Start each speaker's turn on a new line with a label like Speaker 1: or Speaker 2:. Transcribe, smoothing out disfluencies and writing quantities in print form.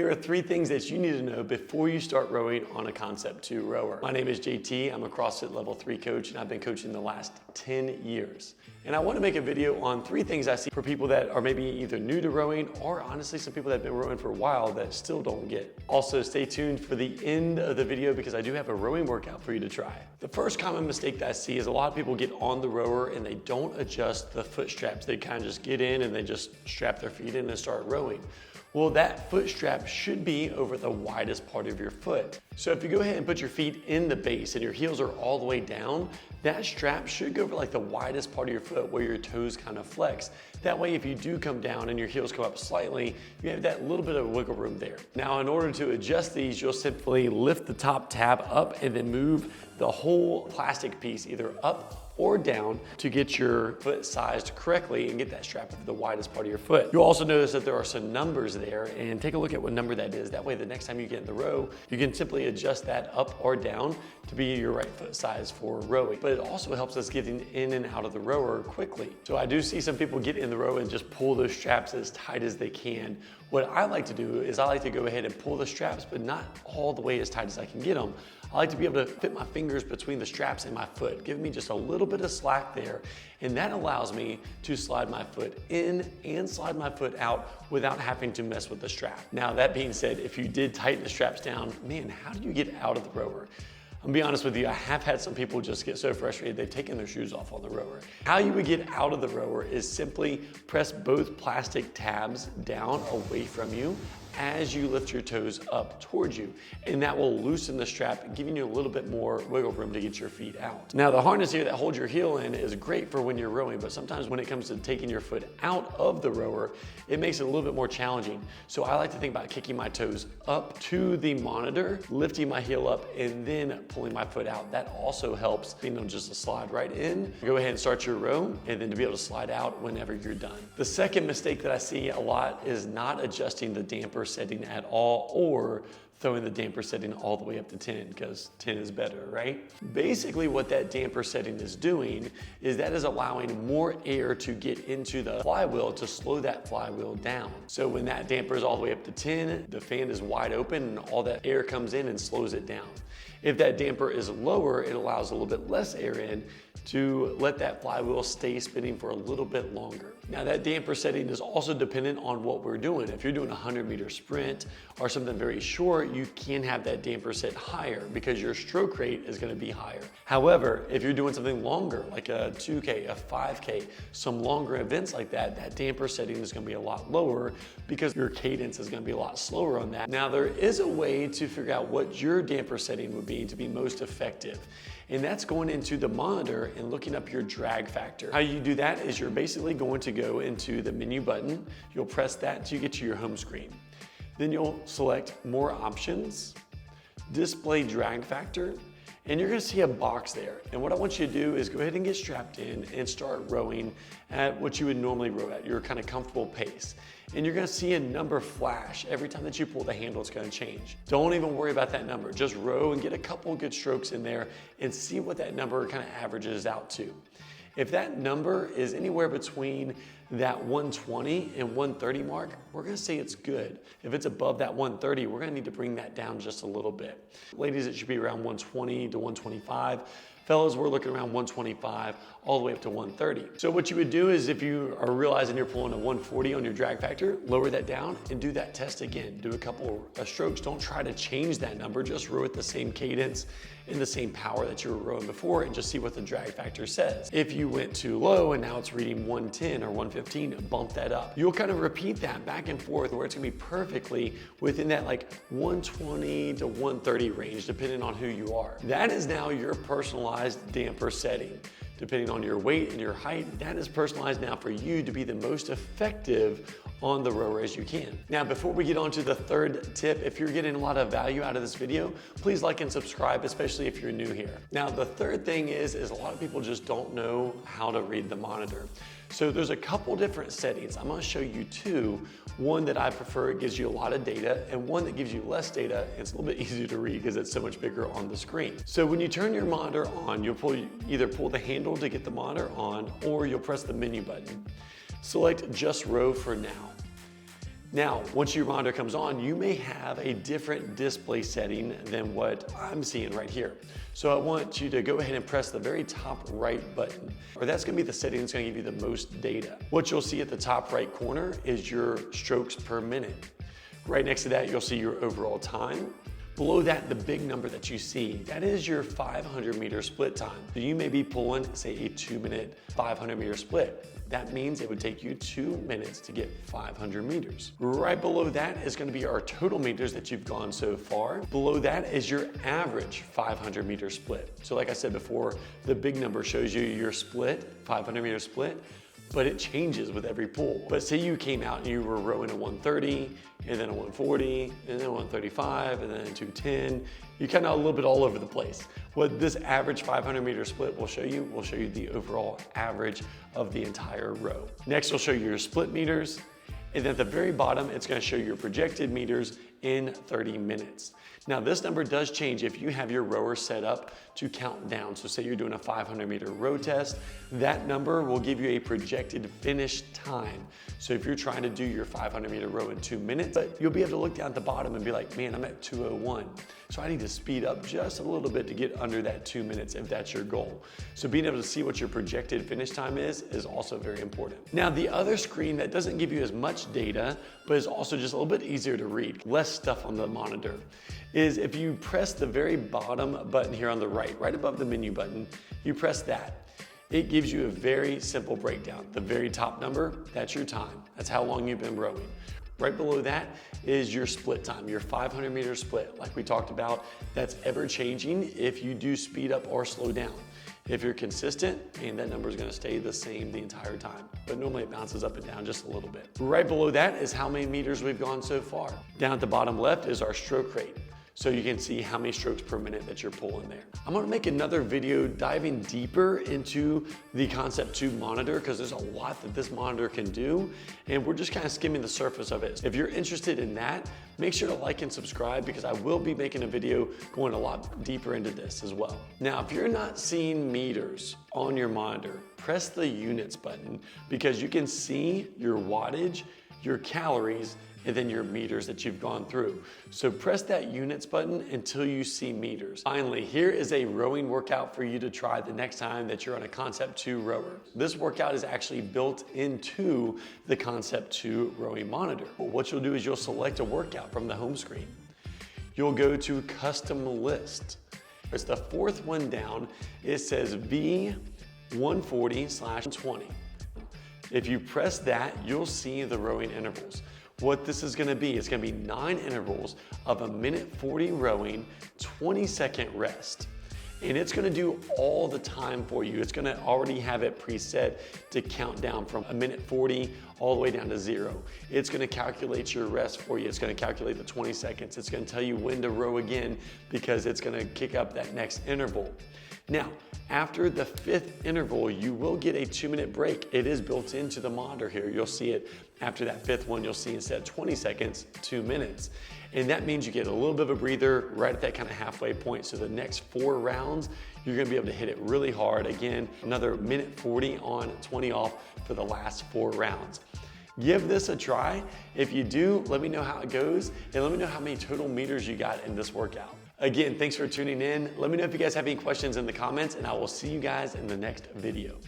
Speaker 1: Here are 3 things that you need to know before you start rowing on a Concept 2 rower. My name is JT, I'm a CrossFit Level 3 coach, and I've been coaching the last 10 years. And I want to make a video on 3 things I see for people that are maybe either new to rowing or honestly some people that have been rowing for a while that still don't get. Also, stay tuned for the end of the video because I do have a rowing workout for you to try. The first common mistake that I see is a lot of people get on the rower and they don't adjust the foot straps. They kind of just get in and they just strap their feet in and start rowing. Well, that foot strap should be over the widest part of your foot. So if you go ahead and put your feet in the base and your heels are all the way down, that strap should go over like the widest part of your foot where your toes kind of flex. That way, if you do come down and your heels come up slightly, you have that little bit of wiggle room there. Now, in order to adjust these, you'll simply lift the top tab up and then move the whole plastic piece either up or down to get your foot sized correctly and get that strap over the widest part of your foot. You'll also notice that there are some numbers there, and take a look at what number that is. That way the next time you get in the row, you can simply adjust that up or down to be your right foot size for rowing. But it also helps us getting in and out of the rower quickly. So I do see some people get in the row and just pull those straps as tight as they can. What I like to do is I like to go ahead and pull the straps, but not all the way as tight as I can get them. I like to be able to fit my fingers between the straps and my foot, giving me just a little bit of slack there. And that allows me to slide my foot in and slide my foot out without having to mess with the strap. Now, that being said, if you did tighten the straps down, man, how do you get out of the rower? I'm gonna be honest with you, I have had some people just get so frustrated they've taken their shoes off on the rower. How you would get out of the rower is simply press both plastic tabs down away from you as you lift your toes up towards you. And that will loosen the strap, giving you a little bit more wiggle room to get your feet out. Now, the harness here that holds your heel in is great for when you're rowing, but sometimes when it comes to taking your foot out of the rower, it makes it a little bit more challenging. So I like to think about kicking my toes up to the monitor, lifting my heel up, and then pulling my foot out. That also helps, just to slide right in. Go ahead and start your row, and then to be able to slide out whenever you're done. The second mistake that I see a lot is not adjusting the damper setting at all, or throwing the damper setting all the way up to 10, because 10 is better, right? Basically what that damper setting is doing is that is allowing more air to get into the flywheel to slow that flywheel down. So when that damper is all the way up to 10, the fan is wide open and all that air comes in and slows it down. If that damper is lower, it allows a little bit less air in to let that flywheel stay spinning for a little bit longer. Now, that damper setting is also dependent on what we're doing. If you're doing a 100-meter sprint or something very short, you can have that damper set higher because your stroke rate is gonna be higher. However, if you're doing something longer, like a 2K, a 5K, some longer events like that, that damper setting is gonna be a lot lower because your cadence is gonna be a lot slower on that. Now, there is a way to figure out what your damper setting would be to be most effective. And that's going into the monitor and looking up your drag factor. How you do that is you're basically going to go into the menu button. You'll press that until you get to your home screen. Then you'll select more options, display drag factor, and you're gonna see a box there. And what I want you to do is go ahead and get strapped in and start rowing at what you would normally row at, your kind of comfortable pace. And you're gonna see a number flash. Every time that you pull the handle, it's gonna change. Don't even worry about that number. Just row and get a couple good strokes in there and see what that number kind of averages out to. If that number is anywhere between that 120 and 130 mark, we're gonna say it's good. If it's above that 130, we're gonna need to bring that down just a little bit. Ladies, it should be around 120 to 125. Fellas, we're looking around 125 all the way up to 130. So what you would do is if you are realizing you're pulling a 140 on your drag factor, lower that down and do that test again. Do a couple of strokes. Don't try to change that number. Just row at the same cadence and the same power that you were rowing before and just see what the drag factor says. If you went too low and now it's reading 110 or 115, bump that up. You'll kind of repeat that back and forth where it's gonna be perfectly within that like 120 to 130 range, depending on who you are. That is now your personalized damper setting. Depending on your weight and your height, that is personalized now for you to be the most effective on the rower as you can. Now, before we get on to the third tip, if you're getting a lot of value out of this video, please like and subscribe, especially if you're new here. Now, the third thing is a lot of people just don't know how to read the monitor. So there's a couple different settings. I'm gonna show you 2. One that I prefer, it gives you a lot of data, and one that gives you less data. It's a little bit easier to read because it's so much bigger on the screen. So when you turn your monitor on, you'll either pull the handle to get the monitor on, or you'll press the menu button. Select just row for now. Now, once your monitor comes on, you may have a different display setting than what I'm seeing right here. So I want you to go ahead and press the very top right button, or that's gonna be the setting that's gonna give you the most data. What you'll see at the top right corner is your strokes per minute. Right next to that, you'll see your overall time. Below that, the big number that you see, that is your 500 meter split time. So you may be pulling, say, a 2-minute 500 meter split. That means it would take you 2 minutes to get 500 meters. Right below that is gonna be our total meters that you've gone so far. Below that is your average 500 meter split. So like I said before, the big number shows you your split, 500 meter split, but it changes with every pull. But say you came out and you were rowing a 130, and then a 140, and then a 135, and then a 210. You're kind of a little bit all over the place. What this average 500 meter split will show you the overall average of the entire row. Next, we'll show you your split meters. And then at the very bottom, it's gonna show your projected meters in 30 minutes. Now this number does change if you have your rower set up to count down. So say you're doing a 500 meter row test, that number will give you a projected finish time. So if you're trying to do your 500 meter row in 2 minutes, but you'll be able to look down at the bottom and be like, man, I'm at 2:01. So I need to speed up just a little bit to get under that 2 minutes if that's your goal. So being able to see what your projected finish time is also very important. Now the other screen that doesn't give you as much data, but is also just a little bit easier to read, less stuff on the monitor, is if you press the very bottom button here on the right above the menu button, you press that. It gives you a very simple breakdown. The very top number, that's your time. That's how long you've been rowing. Right below that is your split time, your 500 meter split. Like we talked about, that's ever changing if you do speed up or slow down. If you're consistent, man, that number is gonna stay the same the entire time. But normally it bounces up and down just a little bit. Right below that is how many meters we've gone so far. Down at the bottom left is our stroke rate. So you can see how many strokes per minute that you're pulling there. I'm gonna make another video diving deeper into the Concept 2 monitor because there's a lot that this monitor can do, and we're just kind of skimming the surface of it. If you're interested in that, make sure to like and subscribe because I will be making a video going a lot deeper into this as well. Now, if you're not seeing meters on your monitor, press the units button because you can see your wattage, your calories, and then your meters that you've gone through. So press that units button until you see meters. Finally, here is a rowing workout for you to try the next time that you're on a Concept 2 rower. This workout is actually built into the Concept 2 rowing monitor. What you'll do is you'll select a workout from the home screen. You'll go to custom list. It's the fourth one down. It says V140/20. If you press that, you'll see the rowing intervals. What this is gonna be, it's gonna be 9 intervals of 1:40 rowing, 20-second rest. And it's gonna do all the time for you. It's gonna already have it preset to count down from 1:40 all the way down to 0. It's gonna calculate your rest for you. It's gonna calculate the 20 seconds. It's gonna tell you when to row again because it's gonna kick up that next interval. Now, after the 5th interval, you will get a 2-minute break. It is built into the monitor here. You'll see it after that 5th one, you'll see instead of 20 seconds, 2 minutes. And that means you get a little bit of a breather right at that kind of halfway point. So the next 4 rounds, you're gonna be able to hit it really hard. Again, another 1:40 on, 20 off for the last 4 rounds. Give this a try. If you do, let me know how it goes and let me know how many total meters you got in this workout. Again, thanks for tuning in. Let me know if you guys have any questions in the comments and I will see you guys in the next video.